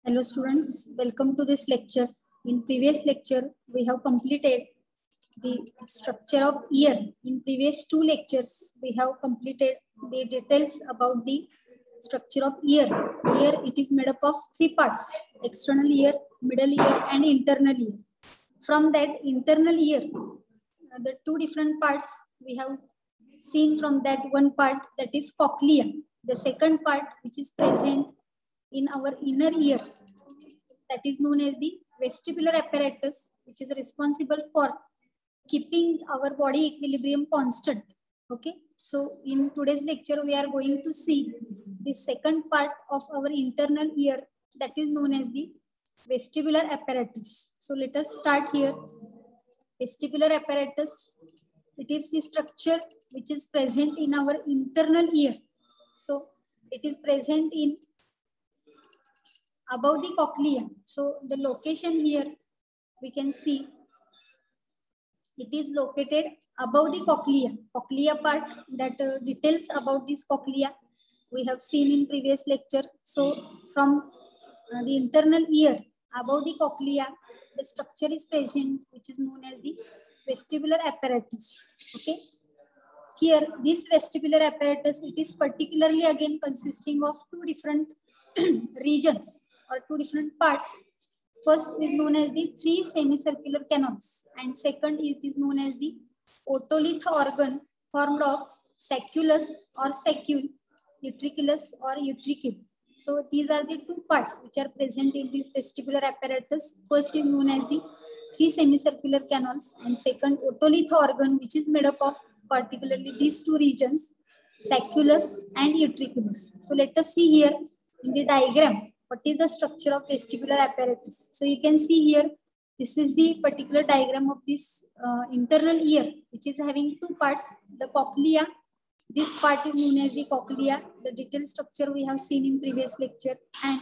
Hello students, welcome to this lecture. In previous lecture, we have completed the structure of ear. In previous two lectures, we have completed the details about the structure of ear. Ear, it is made up of three parts: external ear, middle ear and internal ear. From that internal ear, the two different parts we have seen. From that one part, that is cochlea. The second part which is present in our inner ear, that is known as the vestibular apparatus, which is responsible for keeping our body equilibrium constant. Okay, so in today's lecture we are going to see the second part of our internal ear, that is known as the vestibular apparatus. So let us start here. Vestibular apparatus, it is the structure which is present in our internal ear. So it is present in above the cochlea. So the location here we can see it is located above the cochlea. Cochlea part, that details about this cochlea we have seen in previous lecture. So from the internal ear above the cochlea, the structure is present which is known as the vestibular apparatus. Okay. Here, this vestibular apparatus, it is particularly again consisting of two different regions or two different parts. First is known as the three semicircular canals, and second it is known as the otolith organ formed of sacculus or saccule, utriculus or utricule. So these are the two parts which are present in this vestibular apparatus. First is known as the three semicircular canals, and second otolith organ, which is made up of particularly these two regions, sacculus and utriculus. So let us see here in the diagram what is the structure of vestibular apparatus. So you can see here, this is the particular diagram of this internal ear, which is having two parts: the cochlea. This part is known as the cochlea. The detailed structure we have seen in previous lecture. And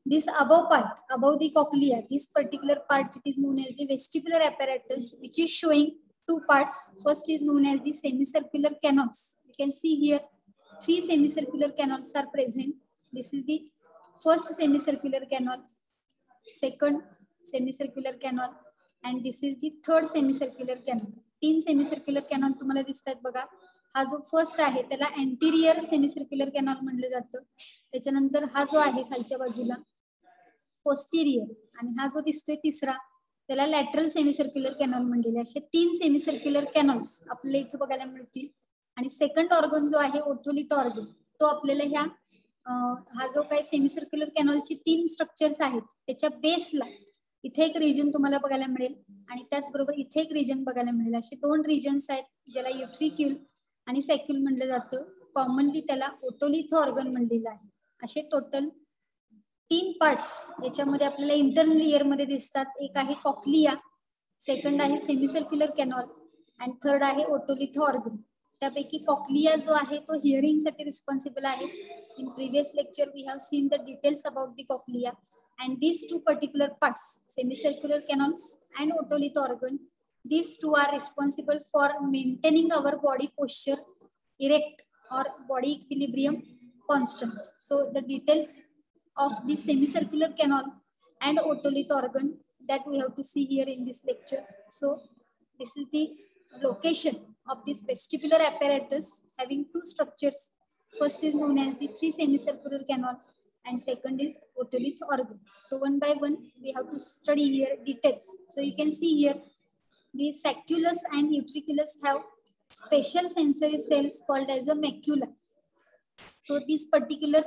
this above part, above the cochlea, this particular part, it is known as the vestibular apparatus, which is showing two parts. First is known as the semicircular canals. You can see here three semicircular canals are present. This is the first semicircular canal, second semicircular canal, and this is the third semicircular canal. तीन semicircular canal तुम्हाला दिसतात बघा. हा जो first आहे त्याला anterior सेमिसर्क्युलर canal म्हणलं जातं. त्याच्यानंतर हा जो आहे खालच्या बाजूला पोस्टिरियर, आणि हा जो दिसतोय तिसरा त्याला लॅटरल सेमिसर्क्युलर कॅनॉल म्हणलेले. असे तीन सेमिसर्क्युलर कॅनॉल्स आपल्याला इथे बघायला मिळतील. आणि सेकंड ऑर्गन जो आहे ओटोलिथ ऑर्गन, तो आपल्याला ह्या हा जो काही सेमिसर्क्युलर कॅनॉलची तीन स्ट्रक्चर्स आहेत त्याच्या बेसला इथे एक रिजन तुम्हाला बघायला मिळेल, आणि त्याचबरोबर इथे एक रिजन बघायला मिळेल. असे दोन रिजन्स आहेत ज्याला युट्रिक्यूल आणि सॅक्यूल म्हणलं जातं. कॉमनली त्याला ओटोलिथ ऑर्गन म्हणलेलं आहे. असे टोटल तीन पार्ट्स याच्यामध्ये आपल्याला इंटरनल इयर मध्ये दिसतात. एक आहे कॉक्लिया, सेकंड आहे सेमिसर्क्युलर कॅनॉल, आणि थर्ड आहे ओटोलिथ ऑर्गन. त्यापैकी कॉक्लिया जो आहे तो हिअरिंग साठी रिस्पॉन्सिबल आहे. In previous lecture we have seen the details about the cochlea, and these two particular parts, semicircular canals and otolith organ, these two are responsible for maintaining our body posture erect or body equilibrium constant. So the details of the semicircular canal and otolith organ that we have to see here in this lecture. So this is the location of this vestibular apparatus having two structures. First is known as the three semicircular canal, and second is otolith organ. So one by one we have to study here details. So you can see here the sacculus and utriculus have special sensory cells called as a macula. So this particular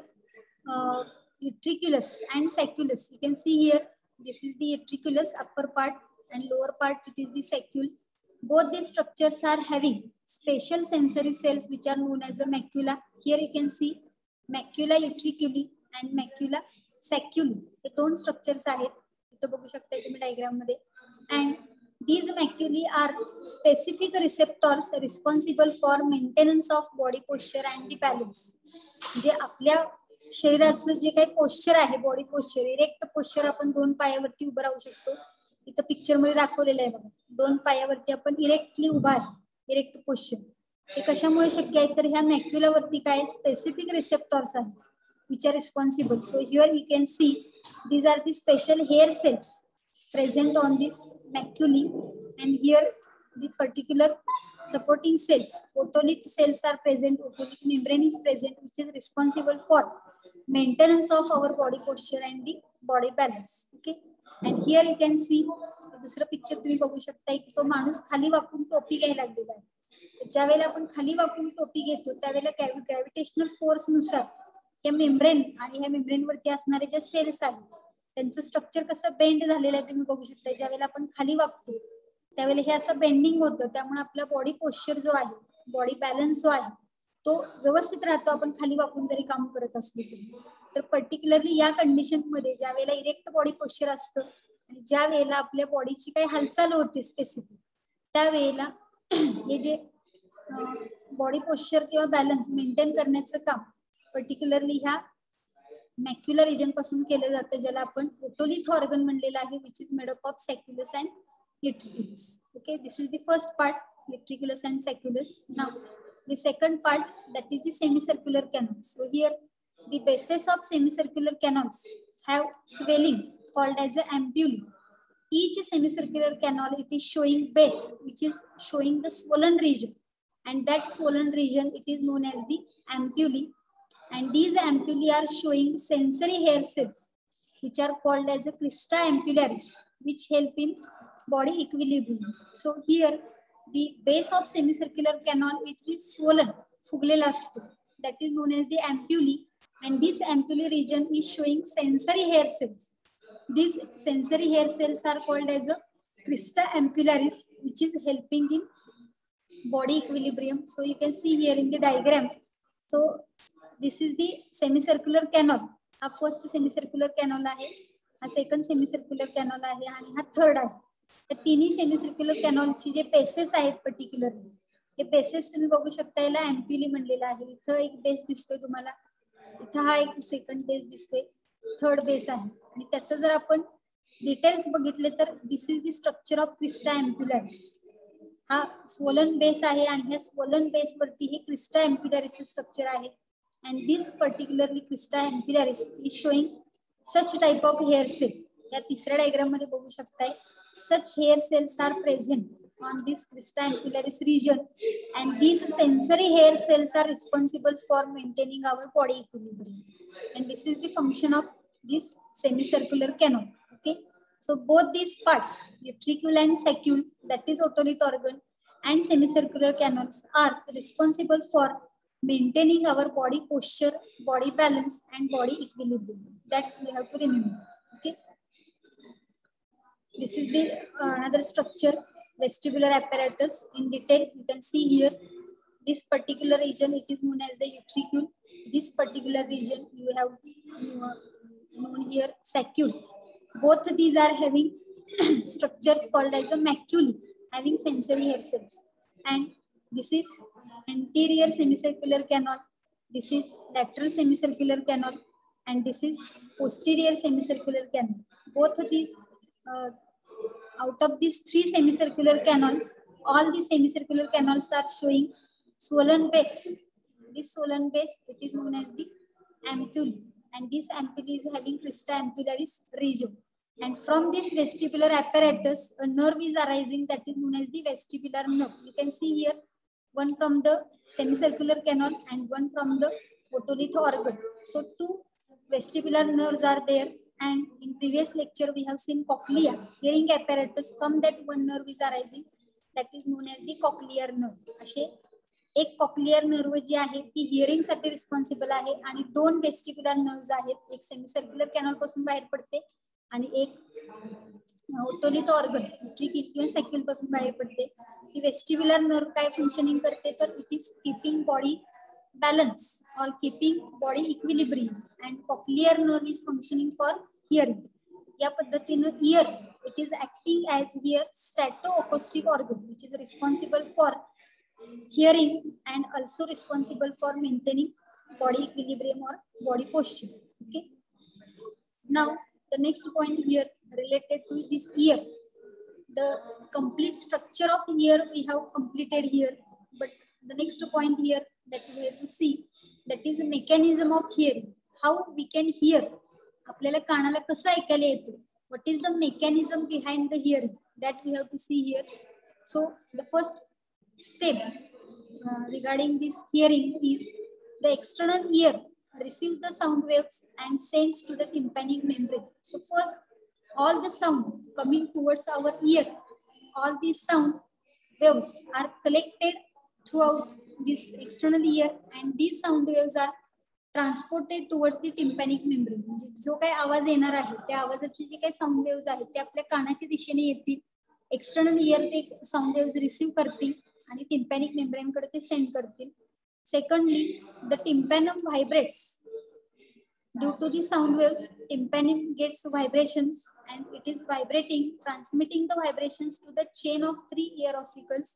utriculus and sacculus, you can see here, this is the utriculus upper part, and lower part it is the saccule. Both these structures are having special sensory cells which are known as a macula. Here you can see macula utriculi and macula sacculi. हे दोन structures आहेत, इथं बघू शकता तुम्ही diagram मध्ये. And these maculae are specific receptors responsible for maintenance of body posture and the balance. जे आपल्या शरीराचं जे काही पोश्चर आहे, बॉडी पोश्चर, इरेक्ट पोश्चर, आपण दोन पायावरती उभं राहू शकतो. इथं पिक्चर मध्ये दाखवलेलं आहे बघा, दोन पायावरती आपण इरेक्टली उभा आहे, इरेक्ट पोश्चर. हे कशामुळे शक्य आहे तर ह्या मॅक्युलावरती काय स्पेसिफिक रिसेप्टर्स आहेत which are responsible. So here you can see These are the special hair cells present on this maculae, and here the particular supporting cells, otolith cells are present, otolith membrane is present, which is responsible for maintenance of our body posture and the body balance. Okay, and here you can see दुसरा picture तुम्ही बघू शकता की तो माणूस खाली वाकून टोपी घ्यायला लागलेला आहे. ज्या वेळेला आपण खाली वाकून टोपी घेतो त्यावेळेला ग्रॅव्हिटेशनल फोर्स नुसार हे मेम्ब्रेन आणि ह्या मेम्ब्रेन वरती असणारे जे सेल्स आहेत त्यांचं स्ट्रक्चर कसं बेंड झालेलं आहे तुम्ही बघू शकता. ज्या वेळेला आपण खाली वाकतो त्यावेळेला हे असं बेंडिंग होतं, त्यामुळे आपला बॉडी पोश्चर जो आहे, बॉडी बॅलन्स जो आहे तो व्यवस्थित राहतो आपण खाली वाकून जरी काम करत असलो तरी. तर पर्टिक्युलरली या कंडिशन मध्ये ज्या वेळेला इरेक्ट बॉडी पोश्चर असतं आणि ज्या वेळेला आपल्या बॉडीची काही हालचाल होते स्पेसिफिक त्यावेळेला हे जे बॉडी पोश्चर किंवा बॅलन्स मेंटेन करण्याचं काम पर्टिक्युलरली ह्या मॅक्युलर रिजन पासून केलं जातं, ज्याला आपण ओटोलिथ ऑर्गन म्हणलेलं आहे, which is made up of सॅक्युलस and utriculus. Okay, this is the first part, utriculus and sacculus. Now the second part, that is the semicircular canals. So here the bases of semicircular canals have swelling called as a ampullae. Each semicircular canal, it is showing base which is showing the swollen region, and that swollen region it is known as the ampullae, and these ampullae are showing sensory hair cells which are called as a crista ampullaris, which help in body equilibrium. So here the base of semicircular canal, it is swollen, fuglela asto, that is known as the ampullae, and this ampullae region is showing sensory hair cells. These sensory hair cells are called as a crista ampullaris, which is helping in body equilibrium. So you can see here in the diagram. So this is the semicircular canal. हा first सेमिसर्क्युलर canal आहे, हा second सेमिसर्क्युलर canal आहे आणि हा third आहे. या तिन्ही सेमिसर्क्युलर कॅनॉलची जे बेसेस आहेत पर्टिक्युलरली, हे बेसेस तुम्ही बघू शकता, याला अँप्युली म्हणलेला आहे. इथं एक बेस दिसतोय तुम्हाला, इथं हा एक सेकंड बेस दिसतोय, थर्ड बेस आहे. आणि त्याचं जर आपण डिटेल्स बघितले तर this is the structure of crista ampullaris. हा स्वोलन बेस आहे आणि ह्या स्वोलन बेस वरती हे क्रिस्टा एम्प्युलॅरिस स्ट्रक्चर आहे. And this particularly crista ampullaris is showing such type of hair cell. या तिसऱ्या डायग्राम मध्ये बघू शकताय, such hair cells are present on this crista ampullaris region, and these sensory hair cells are responsible for maintaining our body equilibrium, and this is the function of this semicircular canal. Okay, so both these parts, utricule and saccule, that is otolith organ, and semicircular canals are responsible for maintaining our body posture, body balance, and body equilibrium. That we have to remember. Okay. This is the another structure, vestibular apparatus. In detail, you can see here. This particular region, it is known as the utricule. This particular region, you have known here saccule. Both these are having structures called as a maculae, having sensory hair cells, and this is anterior semicircular canal, this is lateral semicircular canal, and this is posterior semicircular canal. Both of these, out of these three semicircular canals, all the semicircular canals are showing swollen base. This swollen base, it is known as the ampullae, and this ampullae is having crista ampullaris region. And from this vestibular apparatus, a nerve is arising, that is known as the vestibular nerve. You can see here, one from the semicircular canal and one from the otolith organ. So two vestibular nerves are there, and in previous lecture we have seen cochlea, hearing apparatus. From that one nerve is arising, that is known as the cochlear nerve. असे एक cochlear nerve जी आहे ती hearing साठी responsible आहे, आणि दोन vestibular nerves आहेत, एक सेमिसर्क्युलर कॅनल पासून बाहेर पडते आणि एक otolith organ, utricle किंवा saccule पासून बाहेर पडते. ती वेस्टिब्युलर नर्व काय फंक्शनिंग करते, तर it is keeping body balance और keeping body equilibrium, and cochlear nerve is functioning for hearing. या पद्धतीने ear, it is acting as hear statoacoustic organ, which is responsible for hearing and also responsible for maintaining body equilibrium और body posture. Okay, now the next point here related to this ear. The complete structure of ear we have completed here, but the next point here that we have to see, that is the mechanism of hearing. How we can hear, आपल्याला कानाला कसं ऐकायला येतं, what is the mechanism behind the hearing, that we have to see here. So the first step regarding this hearing is the external ear receives the sound waves and sends to the tympanic membrane. So first, all the sound coming towards our ear, all these sound waves are collected throughout this external ear, and these sound waves are transported towards the tympanic membrane. म्हणजे जो काही आवाज येणार आहे त्या आवाजाचे जे काही साऊंड वेव्स आहेत ते आपल्या कानाच्या दिशेने येतील. एक्सटर्नल इयर ते साऊंड वेव्स रिसीव्ह करतील आणि टिम्पॅनिक मेम्ब्रेन कडे ते सेंड करतील. Secondly, the tympanum vibrates due to the sound waves. Tympanic gets vibrations and it is vibrating, transmitting the vibrations to the chain of 3 ear ossicles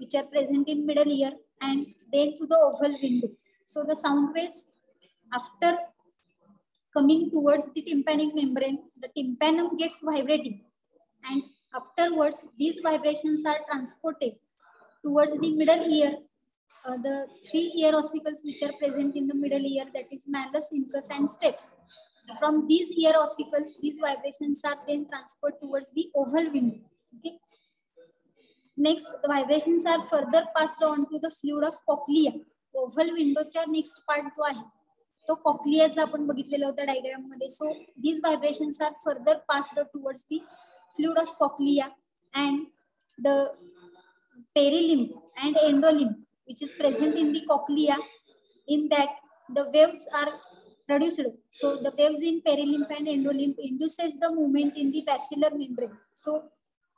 which are present in middle ear and then to the oval window. So the sound waves, after coming towards the tympanic membrane, the tympanum gets vibrating, and afterwards these vibrations are transported towards the middle ear, the 3 ear ossicles which are present in the middle ear, that is malleus, incus and stapes. From these ear ossicles, these vibrations are then transferred towards the oval window. Okay. Next, the vibrations are further passed on to the fluid of cochlea. Oval window चा next part जो आहे तो cochlea चा आपण बघितलेला होता diagram मध्ये. So these vibrations are further passed towards the fluid of cochlea and the perilimb and endolimb which is present in the cochlea. In that, the waves are produced. So the waves in perilimb and endolimb induces the movement in the basilar membrane. So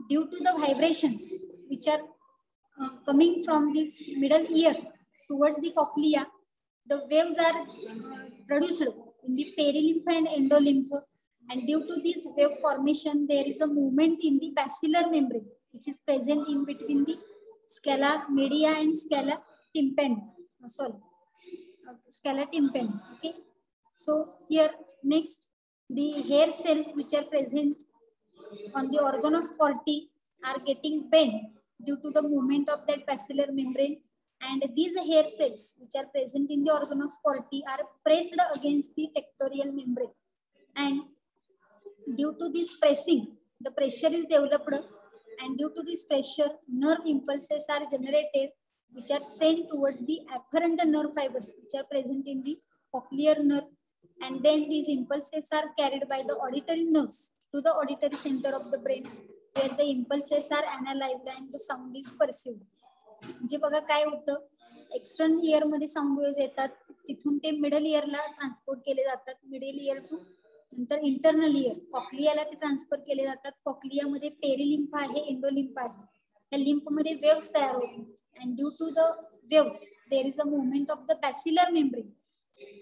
due to the vibrations which are coming from this middle ear towards the cochlea, the waves are produced in the perilimb and endolimb, and due to this wave formation there is a movement in the basilar membrane which is present in between the scala media and scala tympani. Scala tympani. Okay. So here next, the hair cells which are present on the organ of Corti are getting bent due to the movement of that basilar membrane, and these hair cells which are present in the organ of Corti are pressed against the tectorial membrane, and due to this pressing, the pressure is developed, and due to this pressure, nerve impulses are generated which are sent towards the afferent nerve fibers which are present in the cochlear nerve, and then these impulses are carried by the auditory nerves to the auditory center of the brain where the impulses are analyzed and the sound is perceived. म्हणजे बघा काय होतं, external year मध्ये sound waves येतात, तिथून ते middle इयरला transport केले जातात, मिडल इयर टू नंतर इंटरनल इयर कॉक्लियाला ते ट्रान्सफर केले जातात. कॉक्लियामध्ये पेरिलिम्फ आहे, एंडोलिम्फ आहे. त्या लिम्फ मध्ये वेव्स तयार होतात, and due to the waves there is a movement of the basilar membrane,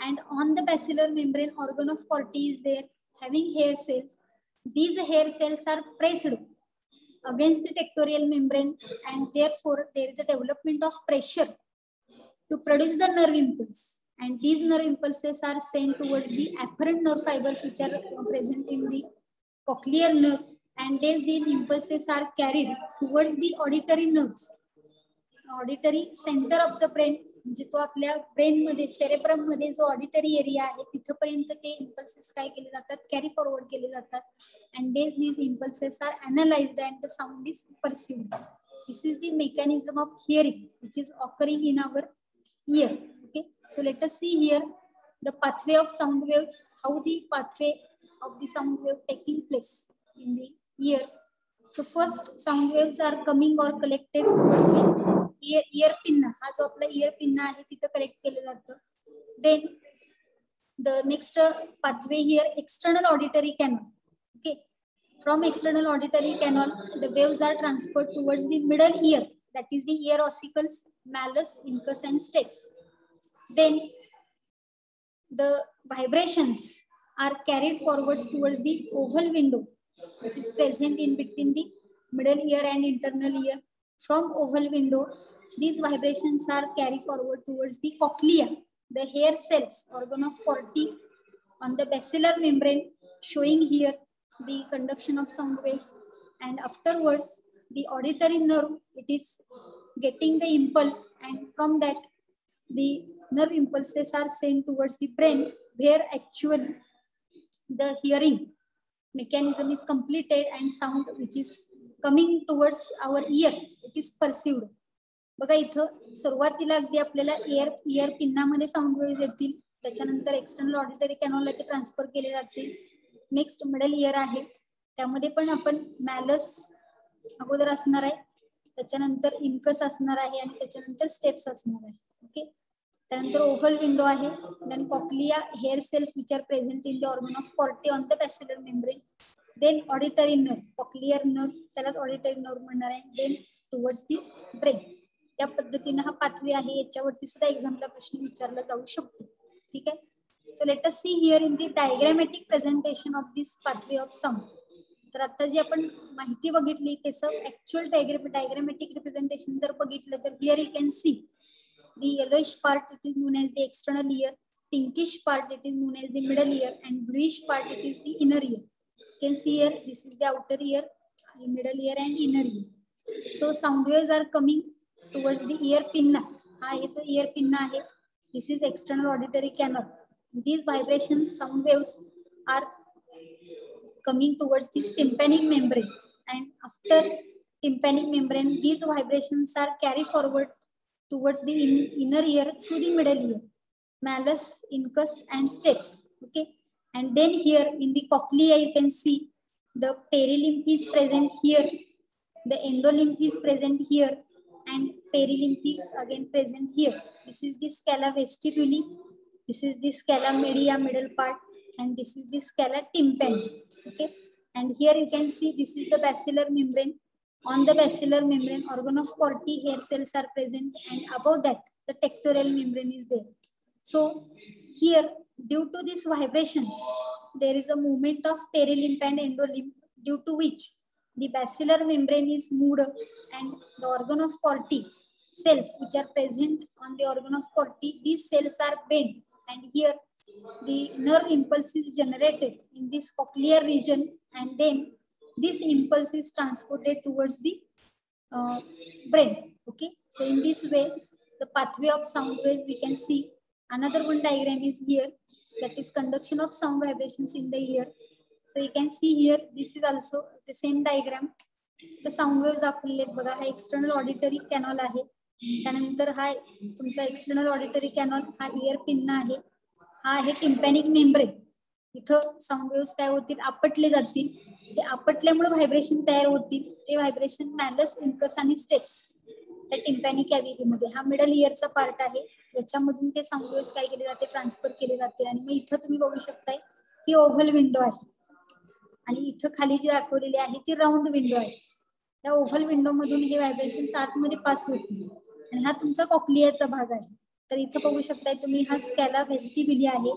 and on the basilar membrane organ of Corti is there having hair cells. These hair cells are pressed against the tectorial membrane, and therefore there is a development of pressure to produce the nerve impulse, and these nerve impulses are sent towards the afferent nerve fibers which are present in the cochlear nerve, and these impulses are carried towards the auditory nerves, auditory centre of the brain, म्हणजे तो आपल्या brain मध्ये cerebrum मध्ये जो auditory area आहे तिथपर्यंत ते impulses काय केले जातात, कॅरी फॉरवर्ड केले जातात, and these impulses are analysed and the sound is perceived. This is the mechanism of hearing which is occurring in our ear. Okay, so let us see here the pathway of sound waves, how the pathway of the sound wave taking place in the ear. So first sound waves are coming or collected towards the ear pinna. हा जो आपला ear pinna आहे तिथे collect केलं जातं. Then the next pathway here, external auditory canal. Okay, from external auditory canal the waves are transferred towards the middle ear, that is the ear ossicles, malleus, incus and stapes. Then the vibrations are carried forwards towards the oval window which is present in between the middle ear and internal ear. From oval window these vibrations are carried forward towards the cochlea, the hair cells, organ of Corti on the basilar membrane, showing here the conduction of sound waves, and afterwards the auditory nerve, it is getting the impulse, and from that the nerve impulses are sent towards the brain where actually the hearing mechanism is completed and sound which is coming towards our ear, it is perceived. बघा इथं सुरुवातीला अगदी आपल्याला year पिन्नामध्ये sound waves येतील, त्याच्यानंतर external auditory कॅनॉलला ते transfer केले जातील. नेक्स्ट मिडल इयर आहे, त्यामध्ये पण आपण मॅलस अगोदर असणार आहे, त्याच्यानंतर इनकस असणार आहे आणि त्याच्यानंतर स्टेप्स असणार आहे. ओके, त्यानंतर ओव्हल विंडो आहे, then cochlea hair cells which are present in the organ of Corti on the basilar membrane, then auditory nerve, cochlear nerve त्यालाच ऑडिटरी नर्व म्हणणार आहे, देन टुवर्ड्स दी ब्रेन. त्या पद्धतीने हा पाथवे आहे, याच्यावरती सुद्धा एक्झामला प्रश्न विचारला जाऊ शकतो. ठीक आहे, so let us see here in the diagrammatic presentation of this pathway of sound. तर आता जी आपण माहिती बघितली त्याचं ऍक्च्युअल डायग्रॅमॅटिक रिप्रेझेंटेशन जर बघितलं तर here you can see the yellowish part it is known as the external ear, pinkish part it is known as the middle ear, and bluish part it is the inner ear. You can see here this is the outer ear, the middle ear and inner ear. So sound waves are coming towards the ear pinna. हा हे तो ear pinna आहे. This is external auditory canal. These vibrations, sound waves are coming towards the tympanic membrane, and after tympanic membrane these vibrations are carried forward towards the inner ear through the middle ear, malleus, incus and steps. Okay, and then here in the cochlea you can see the perilymph is present here, the endolymph is present here, and perilymph is again present here. This is the scala vestibuli, this is the scala media middle part, and this is the scala tympani. Okay, and here you can see this is the basilar membrane. On the basilar membrane, organ of Corti hair cells are present, and above that, the tectorial membrane is there. So here, due to these vibrations, there is a movement of perilymph and endolymph, due to which the basilar membrane is moved, and the organ of Corti cells which are present on the organ of Corti, these cells are bent, and here the nerve impulse is generated in this cochlear region, and then this impulse is transported towards the brain. Okay, so in this way the pathway of sound waves we can see. Another one diagram is here, that is conduction of sound vibrations in the ear. So you can see here this is also the same diagram. The sound waves दाखवलेले आहेत बघा. हा external auditory canal आहे, त्यानंतर हा तुमचा external auditory canal, हा year pinna आहे, हा आहे टिम्पॅनिक मेम्ब्रेन. इथं साऊंड वेव्स काय होतील, आपटले जातील. ते आपटल्यामुळे व्हायब्रेशन तयार होतील. ते व्हायब्रेशन मॅलस, इनकस आणि स्टेप्स या टिम्पॅनिक कॅव्हिटी मध्ये, हा मिडल इयरचा पार्ट आहे, याच्यामधून ते साऊंड वेव्स काय केले जाते, ट्रान्सफर केले जाते. आणि मग इथं तुम्ही बघू शकताय ही ओव्हल विंडो आहे, आणि इथं खाली जी दाखवलेली आहे ती राऊंड विंडो आहे. त्या ओव्हल विंडो मधून हे व्हायब्रेशन आतमध्ये पास होतील, आणि हा तुमचा कॉक्लियाचा भाग आहे. तर इथं बघू शकताय तुम्ही, हा स्कॅला वेस्टिबिली आहे,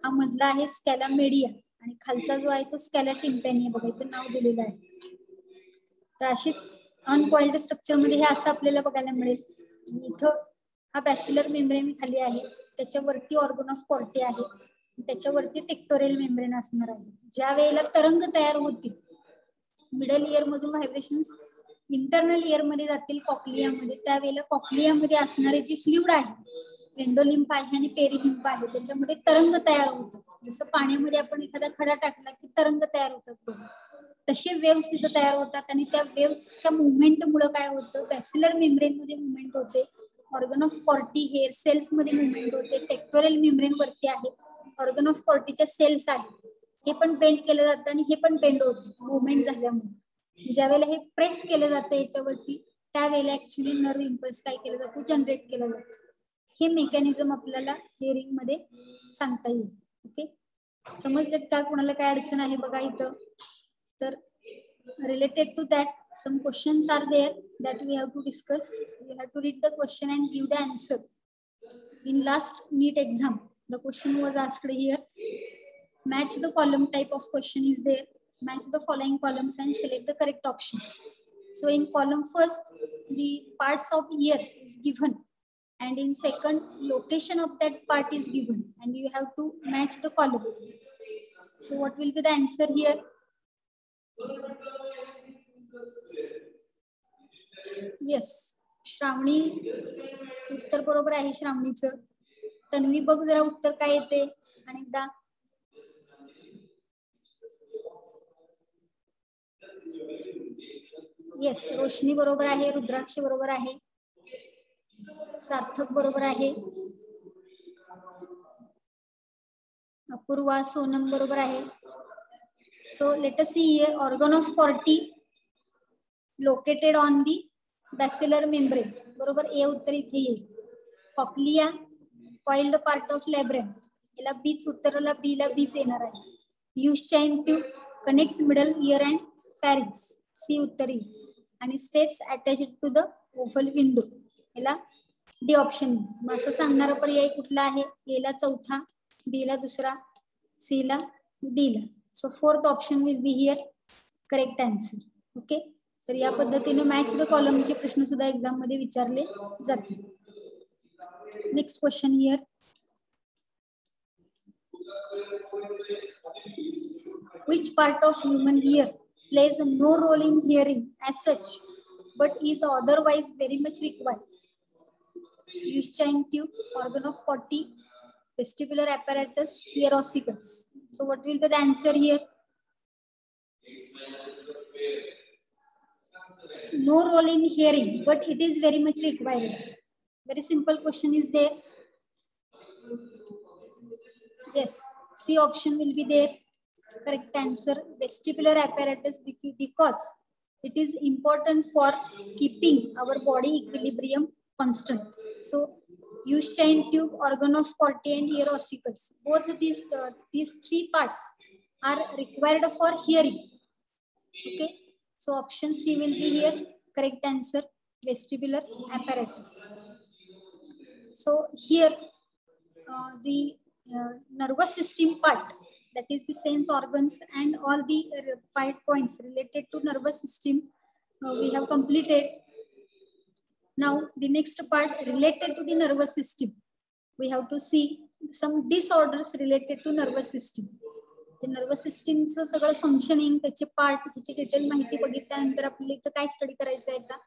हा मधला आहे स्कॅला मेडिया, आणि खालचा जो आहे तो स्कॅला टिम्पॅनी आहे. बघा इथं नाव दिलेलं आहे. तर अशी अनकॉइल्ड स्ट्रक्चर मध्ये हे असं आपल्याला बघायला मिळेल. इथं हा बॅसिलर मेम्ब्रेन खाली आहे, त्याच्यावरती ऑर्गन ऑफ कॉर्टी आहे, त्याच्यावरती टेक्टोरियल मेम्ब्रेन असणार आहे. ज्या वेळेला तरंग तयार होतील मिडल इयर मधून व्हायब्रेशन्स इंटरनल इयर मध्ये जातील कॉक्लियामध्ये, त्यावेळेला कॉक्लियामध्ये असणारे जे फ्लुइड आहे, एंडोलिम्फ आहे आणि पेरिलिम्फ आहे, त्याच्यामध्ये तरंग तयार होतात. जसं पाण्यामध्ये आपण एखादा खडा टाकला की तरंग तयार होतात, तसे वेव्स तिथं तयार होतात. आणि त्या वेव्सच्या मुवमेंट मुळे काय होतं, बॅसिलर मेम्ब्रेन मध्ये मुवमेंट होते, organ of Corti hair cells मध्ये मुवमेंट होते, टेक्टोरियल मेम्ब्रेन वरती आहे, ऑर्गन ऑफ कॉर्टीच्या सेल्स आहे, हे पण बेंड केलं जातं आणि हे पण बेंड होतं मुवमेंट झाल्यामुळे. ज्या वेळेला हे प्रेस केलं जातं याच्यावरती, त्यावेळेला ऍक्च्युली नर्व इम्पल्स काय केलं जातं, जनरेट केलं जातं. हे मेकॅनिझम आपल्याला हिअरिंग मध्ये सांगता येईल. ओके, समजलेत का? कुणाला काय अडचण आहे बघा इथं. तर related to that some questions are there that we have to discuss. You have to read the question and give the answer. In last NEET exam the question was asked here, match the column type of question is there, match the following columns and select the correct option. So in column first the parts of ear is given, and in second location of that part is given, and you have to match the column. So what will be the answer here? Yes, Shravani उत्तर बरोबर आहे श्रावणीचं. तन्वी बघ जरा उत्तर काय येते अनेकदा. Yes, रोशनी बरोबर आहे, रुद्राक्ष बरोबर आहे, सार्थक बरोबर आहे, अपूर्वा सोनम बरोबर आहे. So let us see here, organ of Corti located on the basilar membrane. बरोबर, ए उत्तर इथे येईल. Cochlea, coiled part of labyrinth. याला बीच उत्तराला बी ला बीच येणार आहे. Eustachian tube connects middle ear and pharynx. C उत्तर येईल. आणि stapes attached to the oval window. याला डी ऑप्शन येईल. मग असं सांगणारा पर्याय कुठला आहे? ए ला चौथा, बी ला दुसरा, सी ला, डी ला. So fourth option will be here correct answer. Okay. तर या पद्धतीने मॅच द कॉलम चे प्रश्न सुद्धा एक्झाम मध्ये विचारले जातील. Next question here. Which part of human ear plays no role in hearing as such but is otherwise very much required? Eustachian tube, organ of Corti, vestibular apparatus, ear ossicles. So what will be the answer here? No role in hearing, but it is very much required. Very simple question is there. Yes, C option will be there. Correct answer, vestibular apparatus, because it is important for keeping our body equilibrium constant. So Eustachian tube, organ of Corti and ear ossicles, both these three parts are required for hearing. Okay, so option C will be here correct answer, vestibular apparatus. So here the nervous system part, that is the sense organs and all the points related to nervous system we have completed. Now the next part related to the nervous system, we have to see some disorders related to nervous system. The nervous system चं सगळं functioning, त्याचे part, त्याची detail माहिती बघितल्यानंतर आपल्याला इथं काय study करायचं आहे का?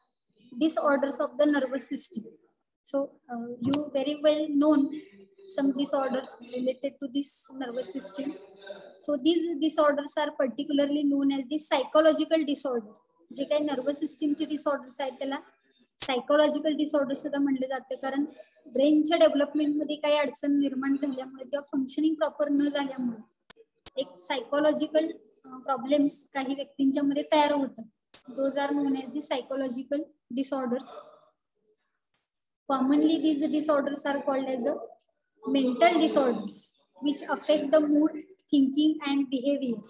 Disorders of the nervous system. So you very well known some disorders related to this nervous system. So these disorders are particularly known as the psychological disorder. जे काही नर्वस सिस्टीमचे डिसऑर्डर्स आहेत त्याला सायकोलॉजिकल डिसऑर्डर सुद्धा म्हणले जाते, कारण ब्रेनच्या development मध्ये काही अडचण निर्माण झाल्यामुळे किंवा फंक्शनिंग प्रॉपर न झाल्यामुळे एक सायकोलॉजिकल प्रॉब्लेम्स काही व्यक्तींच्या मध्ये तयार होतात. Those are known as the psychological disorders. Commonly these disorders are called as a mental disorders which affect the mood, thinking and behavior.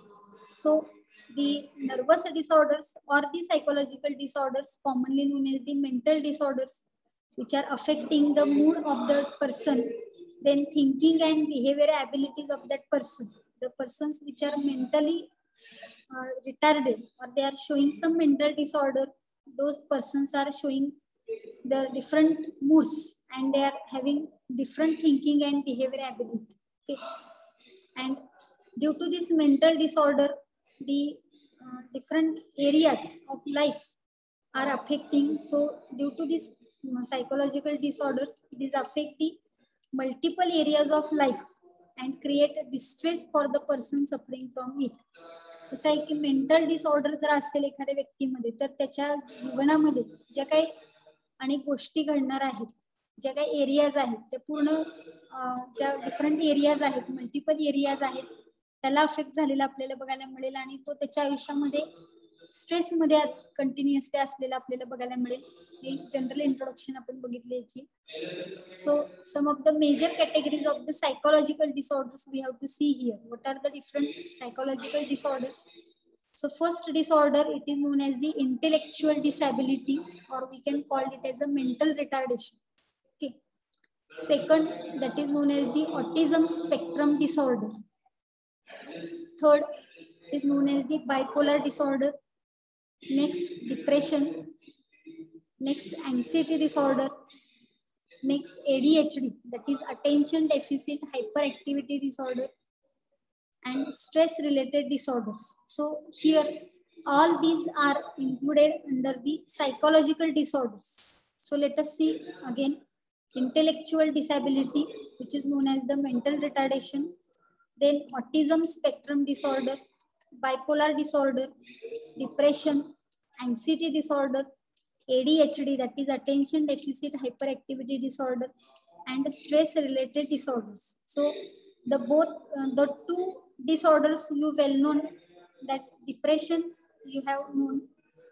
So the nervous disorders or the psychological disorders, commonly known as the mental disorders, which are affecting the mood of the person, then thinking and behavioral abilities of that person. The persons which are mentally retarded or they are showing some mental disorder, those persons are showing their different moods and they are having different thinking and behavior ability. Okay. And due to this mental disorder, the different areas of life are affecting. So due to this psychological disorders, these affect the multiple areas of life and create distress for the person suffering from it. असं आहे की mental disorder जर असेल एखाद्या व्यक्तीमध्ये तर त्याच्या जीवनामध्ये ज्या काही अनेक गोष्टी घडणार आहेत, ज्या काही एरियाज आहेत, ते पूर्ण ज्या डिफरंट एरियाज आहेत, मल्टिपल एरियाज आहेत, त्याला अफेक्ट झालेला आपल्याला बघायला मिळेल आणि तो त्याच्या आयुष्यामध्ये स्ट्रेस मध्ये कंटिन्युअसली असलेला आपल्याला बघायला मिळेल. ही जनरल इंट्रोडक्शन आपण बघितली याची. So some of the major categories of the psychological disorders we have to see here. What are the different psychological disorders? So first disorder, it is known as the intellectual disability, or we can call it as a mental retardation. Okay. Second, that is known as the autism spectrum disorder. Third is known as the bipolar disorder. Next, depression. Next, anxiety disorder. Next, ADHD, that is attention deficit hyperactivity disorder. And stress related disorders. So here all these are included under the psychological disorders. So let us see again. Intellectual disability, which is known as the mental retardation, then autism spectrum disorder, bipolar disorder, depression, anxiety disorder, ADHD, that is attention deficit hyperactivity disorder, and stress related disorders. So the two disorders you well known, that depression you have known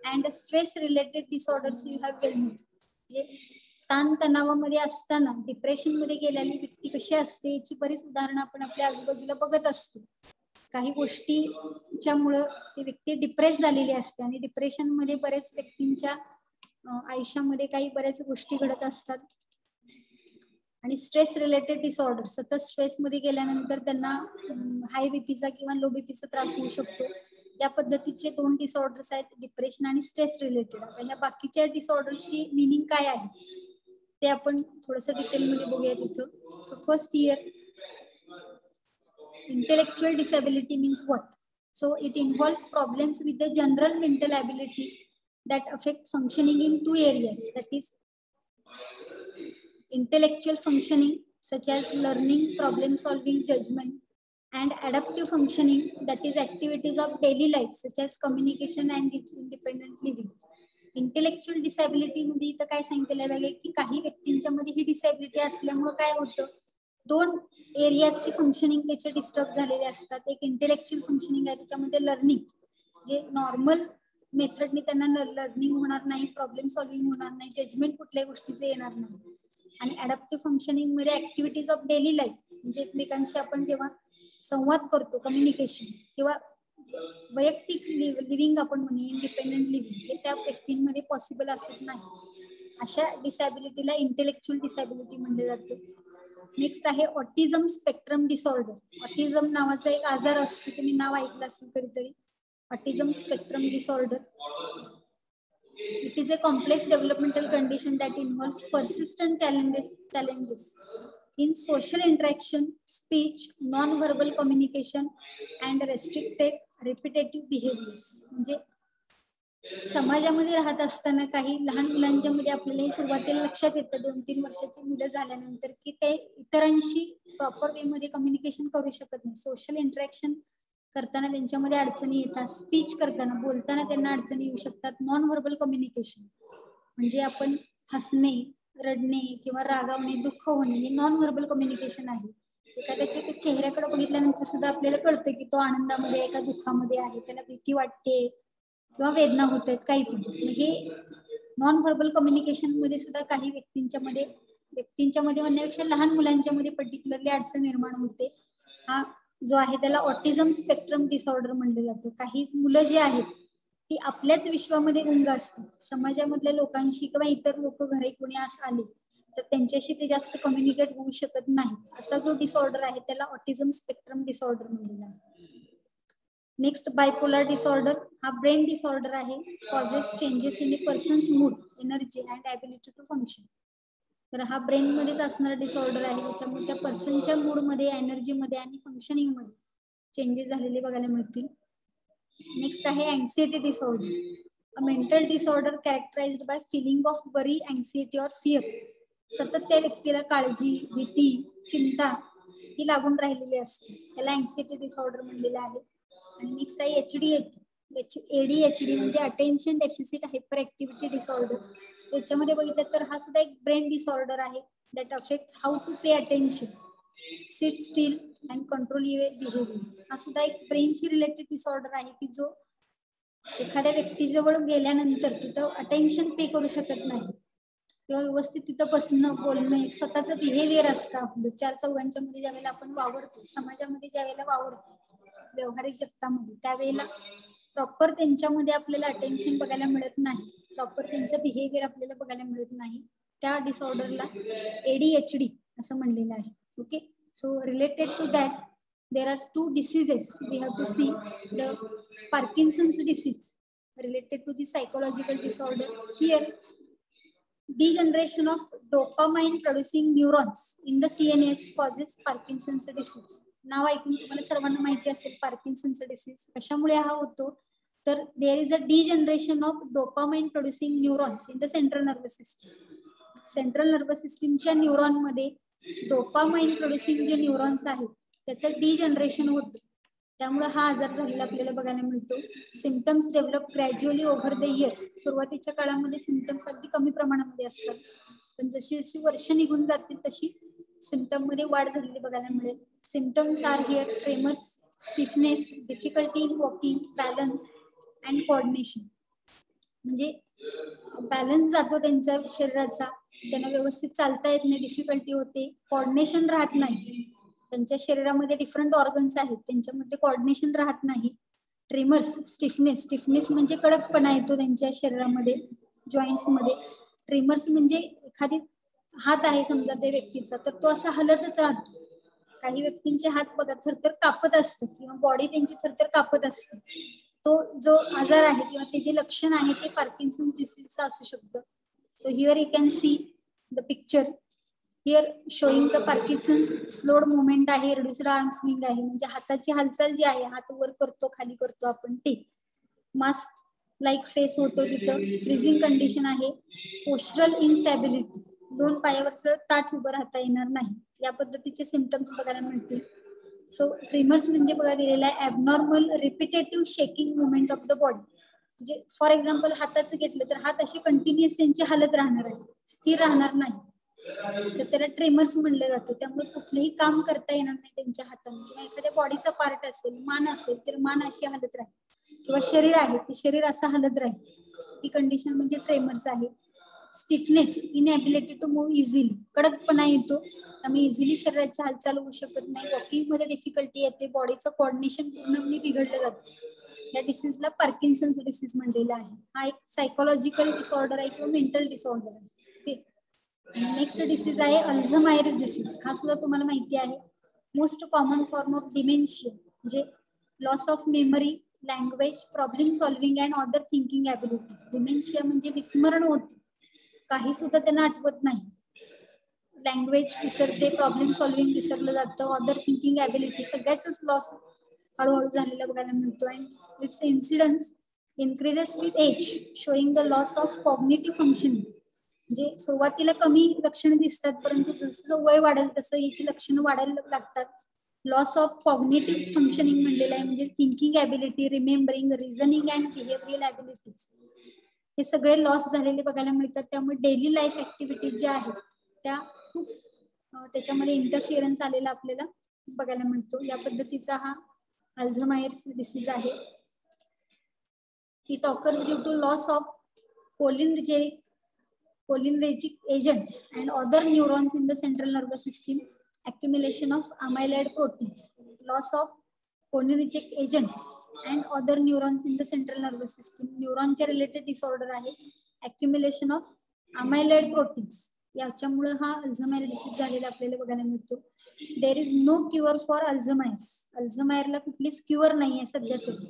and stress related disorders you have well known. ताण तणावामध्ये असताना depression मध्ये गेलेली व्यक्ती कशी असते याची बरीच उदाहरणं आपण आपल्या आजूबाजूला बघत असतो. काही गोष्टीच्यामुळे ती व्यक्ती डिप्रेस झालेली असते आणि डिप्रेशन मध्ये बरेच व्यक्तींच्या आयुष्यामध्ये काही बऱ्याच गोष्टी घडत असतात. आणि स्ट्रेस रिलेटेड डिसऑर्डर, सतत स्ट्रेस मध्ये गेल्यानंतर त्यांना हाय बीपीचा किंवा लो बीपीचा त्रास होऊ शकतो. या पद्धतीचे दोन डिसऑर्डर्स आहेत, डिप्रेशन आणि स्ट्रेस रिलेटेड. ह्या बाकीच्या डिसऑर्डर्सची मिनिंग काय आहे ते आपण थोडंसं डिटेलमध्ये बघूया तिथं. So first year, intellectual disability means what? So it involves problems with the general mental abilities that affect functioning in two areas, that is intellectual functioning such as learning, problem solving, judgment, and adaptive functioning, that is activities of daily life such as communication and independent living. Intellectual disability मध्ये इथं काय सांगितलेलं आहे की काही व्यक्तींच्या मध्ये ही disability असल्यामुळे काय होतं, दोन एरियाची फंक्शनिंग त्याचे डिस्टर्ब झालेले असतात. एक इंटेलेक्च्युअल फंक्शनिंग आहे, त्याच्यामध्ये लर्निंग जे नॉर्मल मेथडने त्यांना लर्निंग होणार नाही, प्रॉब्लेम सॉल्व्हिंग होणार नाही, जजमेंट कुठल्याही गोष्टीचे येणार नाही. आणि अडॅप्टिव्ह फंक्शनिंग मध्ये ऍक्टिव्हिटीज ऑफ डेली लाईफ, म्हणजे एकमेकांशी आपण जेव्हा संवाद करतो, कम्युनिकेशन किंवा वैयक्तिक लिव्हिंग आपण म्हणूया, इंडिपेंडेंट लिव्हिंग, हे त्या व्यक्तींमध्ये पॉसिबल असत नाही. अशा डिसॅबिलिटीला इंटेलेक्च्युअल डिसॅबिलिटी म्हणले जाते. नेक्स्ट आहे ऑटिझम स्पेक्ट्रम डिसऑर्डर. ऑटिझम नावाचा एक आजार असतो, तुम्ही नाव ऐकलं असेल कधीतरी, autism spectrum disorder. It is a complex developmental condition that involves persistent challenges in social interaction, speech, non-verbal communication, and restricted repetitive behaviors. म्हणजे समाजामध्ये राहत असताना काही लहान मुलांच्या मध्ये आपल्याला हे सुरुवातीला लक्षात येतं 2-3 वर्षाची मुलं झाल्यानंतर की ते इतरांशी प्रॉपर वे मध्ये कम्युनिकेशन करू शकत नाही. सोशल इंटरॅक्शन करताना त्यांच्यामध्ये अडचणी येतात, स्पीच करताना बोलताना त्यांना अडचणी येऊ शकतात. नॉन व्हर्बल कम्युनिकेशन म्हणजे आपण हसणे, रडणे किंवा रागावणे, दुःख होणे हे नॉन व्हर्बल कम्युनिकेशन आहे. एखाद्याच्या चेहऱ्याकडे बघितल्यानंतर सुद्धा आपल्याला कळतं की तो आनंदामध्ये आहे का दुःखामध्ये आहे, त्याला भीती वाटते किंवा वेदना होत आहेत, काही पण. हे नॉन व्हर्बल कम्युनिकेशन मध्ये सुद्धा काही व्यक्तींच्या मध्ये म्हणण्यापेक्षा लहान मुलांच्या मध्ये पर्टिक्युलरली अडचण निर्माण होते. हा जो आहे त्याला ऑटिझम स्पेक्ट्रम डिसऑर्डर म्हणलं जातं. काही मुलं जी आहेत ती आपल्याच विश्वामध्ये गुंग असतात, समाजामधल्या लोकांशी किंवा इतर लोक घरी कोणी आले तर त्यांच्याशी ते जास्त कम्युनिकेट होऊ शकत नाही. असा जो डिसऑर्डर आहे त्याला ऑटिझम स्पेक्ट्रम डिसऑर्डर म्हणलेला आहे. नेक्स्ट बायपोलर डिसऑर्डर, हा ब्रेन डिसऑर्डर आहे. Causes changes in a person's mood, energy and ability to function. तर हा ब्रेन मध्येच असणारा डिसऑर्डर आहे, त्याच्यामुळे त्या पर्सनच्या मूड मध्ये, एनर्जी मध्ये आणि फंक्शनिंग मध्ये चेंजेस झालेले बघायला मिळतील. नेक्स्ट आहे anxiety disorder, a mental disorder कॅरेक्टराइज्ड bye feeling of worry, anxiety or fear. सतत त्या व्यक्तीला काळजी, भीती, चिंता ही लागून राहिलेली असते, त्याला अँक्झायटी डिसऑर्डर म्हणलेलं आहे. आणि नेक्स्ट आहे ADHD म्हणजे attention deficit hyperactivity disorder. याच्यामध्ये बघितलं तर हा सुद्धा एक ब्रेन डिसऑर्डर आहे that affect how to pay attention, sit still and control your behaviour. हा सुद्धा एक ब्रेनशी रिलेटेड डिसऑर्डर आहे की जो एखाद्या व्यक्तीजवळ गेल्यानंतर तिथं अटेन्शन पे करू शकत नाही किंवा व्यवस्थित तिथं बसणं, बोलणं, एक स्वतःचं बिहेवियर असतं आपलं. 4 चौघांच्या मध्ये ज्यावेळेला आपण वावरतो, समाजामध्ये ज्यावेळेला वावरतो, व्यवहारिक जगतामध्ये, त्यावेळेला प्रॉपर त्यांच्यामध्ये आपल्याला अटेन्शन बघायला मिळत नाही, प्रॉपर त्यांचं बिहेवियर आपल्याला बघायला मिळत नाही. त्या डिसऑर्डरला ADHD असं म्हणलेलं आहे. Okay, so related to that there are 2 diseases we have to see. The Parkinson's disease related to the psychological disorder. Here degeneration of dopamine producing neurons in the CNS causes Parkinson's disease. नाव ऐकून तुम्हाला सर्वांना माहिती असेल पार्किन्सनचा disease कशामुळे हा होतो, तर there is a degeneration of dopamine producing neurons in the central nervous system. Central nervous सिस्टीमच्या न्यूरॉन मध्ये डोपामाइन प्रोड्युसिंग जे न्यूरॉन्स आहेत त्याचं डिजनरेशन होतं. त्यामुळे हा आजार झालेला आपल्याला बघायला मिळतो. Symptoms develop gradually over the years. सुरुवातीच्या काळामध्ये सिम्पटम्स अगदी कमी प्रमाणामध्ये असतात, पण जशी जशी वर्ष निघून जातील तशी सिम्पटम मध्ये वाढ झालेली बघायला मिळेल. Symptoms are here tremors, stiffness, difficulty in walking, balance and coordination. म्हणजे बॅलन्स जातो त्यांच्या शरीराचा, त्यांना व्यवस्थित चालता येत नाही, डिफिकल्टी होते, कोऑर्डिनेशन राहत नाही. त्यांच्या शरीरामध्ये डिफरंट ऑर्गन्स आहेत, त्यांच्यामध्ये कोऑर्डिनेशन राहत नाही. ट्रेमर्स, स्टिफनेस, स्टिफनेस म्हणजे कडकपणा येतो त्यांच्या शरीरामध्ये, जॉईंट्स मध्ये. ट्रेमर्स म्हणजे एखादी हात आहे समजा त्या व्यक्तीचा, तर तो असा हलतच राहतो. काही व्यक्तींचे हात बघा थरथर कापत असतात किंवा बॉडी त्यांची थरथर कापत असते. तो जो आजार आहे किंवा ते जे लक्षण आहे ते पार्किन्सन डिसीजचं असू शकतं. So here you can see the picture. Here showing the Parkinson's slowed movement आहे, रिड्युस्ड आर्म स्विंग आहे, म्हणजे हाताची हालचाल जी आहे, हात वर करतो खाली करतो आपण ते. मास्क लाईक फेस होतो तिथं. फ्रीजिंग कंडिशन आहे. पोस्चरल इनस्टॅबिलिटी, दोन पायावर सरळ ताठ उभं राहता येणार नाही, या पद्धतीचे सिम्पटम्स बघायला मिळतील. सो ट्रिमर्स म्हणजे बघा दिलेला आहे abnormal repetitive shaking movement of the body. म्हणजे फॉर एक्झाम्पल हाताचं घेतलं तर हात अशी कंटिन्युअस त्यांची हालत राहणार आहे, स्थिर राहणार नाही, तर त्याला ट्रेमर्स म्हणलं जातं. त्यामुळे कुठलंही काम करता येणार नाही त्यांच्या हाताने. किंवा एखाद्या बॉडीचा पार्ट असेल, मान असेल तर मान अशी हालत राहील, किंवा शरीर आहे ते शरीर असं हालत राहील, ती कंडिशन म्हणजे ट्रेमर्स आहे. Stiffness, inability to move easily, कडकपणा येतो, त्यामुळे इझिली शरीराची हालचाल होऊ शकत नाही. वॉकिंग मध्ये डिफिकल्टी येते, बॉडीचं कोऑर्डिनेशन पूर्णपणे बिघडलं जातं. या डिसीजला पार्किन्सन्स डिसीज म्हणलेला आहे. हा एक सायकोलॉजिकल डिसऑर्डर आहे किंवा मेंटल डिसऑर्डर आहे. ओके. नेक्स्ट डिसीज आहे अल्झायमर्स डिसीज. हा सुद्धा तुम्हाला माहिती आहे. Most common form of dementia, म्हणजे loss of memory, language, problem solving and other thinking abilities. Dementia म्हणजे विस्मरण होते, काही सुद्धा त्यांना आठवत नाही. लँग्वेज विसरते, प्रॉब्लेम सॉल्व्हिंग विसरलं जातं, अदर थिंकिंग ॲबिलिटी सगळ्याच लॉस हळूहळू झालेला बघायला मिळतो. And its incidence increases with age, showing the loss of cognitive functioning. म्हणजे सुरुवातीला कमी लक्षणं दिसतात, परंतु जसं वय वाढेल तसं याची लक्षणं वाढायला लागतात. लॉस ऑफ कॉग्निटिव्ह फंक्शनिंग म्हणलेलं आहे, म्हणजे thinking ability, remembering, reasoning and behavioural abilities, हे सगळे लॉस झालेले बघायला मिळतात. त्यामुळे डेली लाईफ ऍक्टिव्हिटीज ज्या आहेत त्या खूप त्याच्यामध्ये इंटरफिअरन्स आलेला आपल्याला बघायला मिळतो. या पद्धतीचा हा अल्झायमर्स डिसीज आहे. It occurs due to loss of cholinergic agents and other neurons in the central nervous system, accumulation of amyloid proteins, loss of cholinergic agents and other neurons in the central nervous system, न्यूरॉनच्या related disorder आहे. accumulation of amyloid proteins, याच्यामुळे हा Alzheimer disease झालेला आपल्याला बघायला मिळतो. There is no cure for Alzheimer's. अल्झायमरला कुठलीच क्युअर नाही आहे सध्या तरी,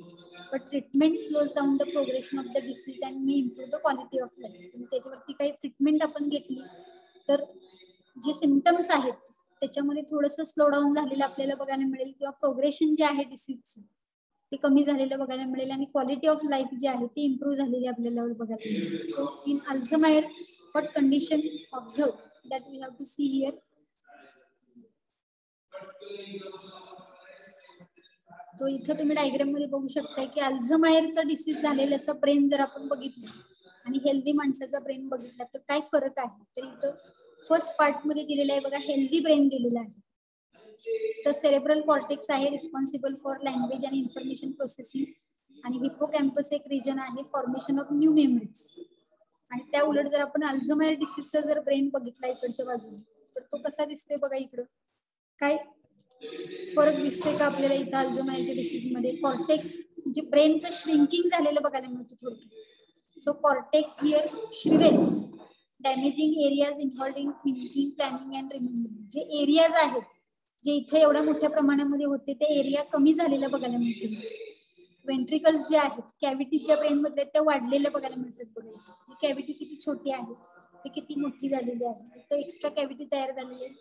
but treatment slows down the progression of the disease and may improve the quality of life. त्याच्यावरती काही ट्रीटमेंट आपण घेतली तर जे सिम्पटम्स आहेत त्याच्यामध्ये थोडंसं स्लो डाऊन झालेलं आपल्याला बघायला मिळेल, किंवा प्रोग्रेशन जे आहे डिसीजचं ते कमी झालेलं बघायला मिळेल, आणि क्वालिटी ऑफ लाईफ जी आहे ती इम्प्रूव्ह झालेली आपल्याला बघायला मिळेल. So in Alzheimer what condition observed that we have to see here. तो इथं तुम्ही डायग्राम मध्ये बघू शकता की अल्झायमरचा डिसीज झालेल्याचा ब्रेन जर आपण बघितलं आणि हेल्दी माणसाचा ब्रेन बघितला तर काय फरक आहे. तर इथं फर्स्ट पार्ट मध्ये दिलेला आहे बघा, हेल्दी ब्रेन दिलेला आहे. तर सेरेब्रल कॉर्टेक्स आहे, रिस्पॉन्सिबल फॉर लँग्वेज आणि इन्फॉर्मेशन प्रोसेसिंग, आणि हिप्पोकॅम्पस एक रिजन आहे फॉर्मेशन ऑफ न्यू मेमरीज. आणि त्या उलट जर आपण अल्झायमर डिसीजचा जर ब्रेन बघितला इकडच्या बाजूने तर तो कसा दिसतोय बघा. इकडं काय फरक दिसतोय का आपल्याला इथं अल्झायमरच्या डिसीज मध्ये. कॉर्टेक्स म्हणजे ब्रेनचं श्रिंकिंग झालेलं बघायला मिळतं थोडं. So cortex here shrivels, damaging areas involving thinking, planning and remembering. जे एरियाज आहेत जे इथे एवढ्या मोठ्या प्रमाणामध्ये होते ते एरिया कमी झालेला बघायला मिळते. वेंट्रिकल्स जे आहेत कॅव्हिटीच्या ब्रेन मधले त्या वाढलेल्या बघायला मिळतात बघा. ही कॅव्हिटी किती छोटी आहे, ती किती मोठी झालेली आहे. तर एक्स्ट्रा कॅव्हिटी तयार झालेली आहे,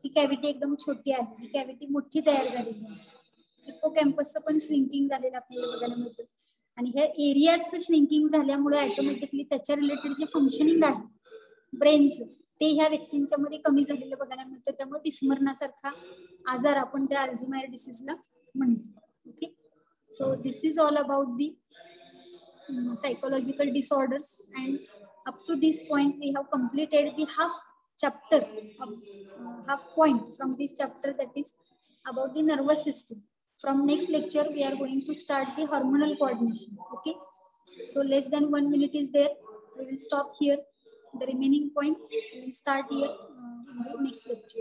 ही कॅव्हिटी एकदम छोटी आहे, ही कॅव्हिटी मोठी तयार झालेली आहे. हिप्पोकॅम्पसचं पण श्रिंकिंग झालेलं आपल्याला बघायला मिळतं. आणि ह्या एरियाजचं श्रिंकिंग झाल्यामुळे ऑटोमॅटिकली त्याच्या रिलेटेड जे फंक्शनिंग आहे ब्रेनचं ते ह्या व्यक्तींच्या मध्ये कमी झालेलं बघायला मिळतं. त्यामुळे विस्मरणासारखा आजार आपण त्या अल्झायमर डिसीजला म्हणतो. Okay. So this is all about the psychological disorders, and up to this point we have completed the half chapter of half point from this chapter, that is about the nervous system. From next lecture we are going to start the hormonal coordination. Okay, so less than 1 minute is there, we will stop here. The remaining point we will start here in the next lecture.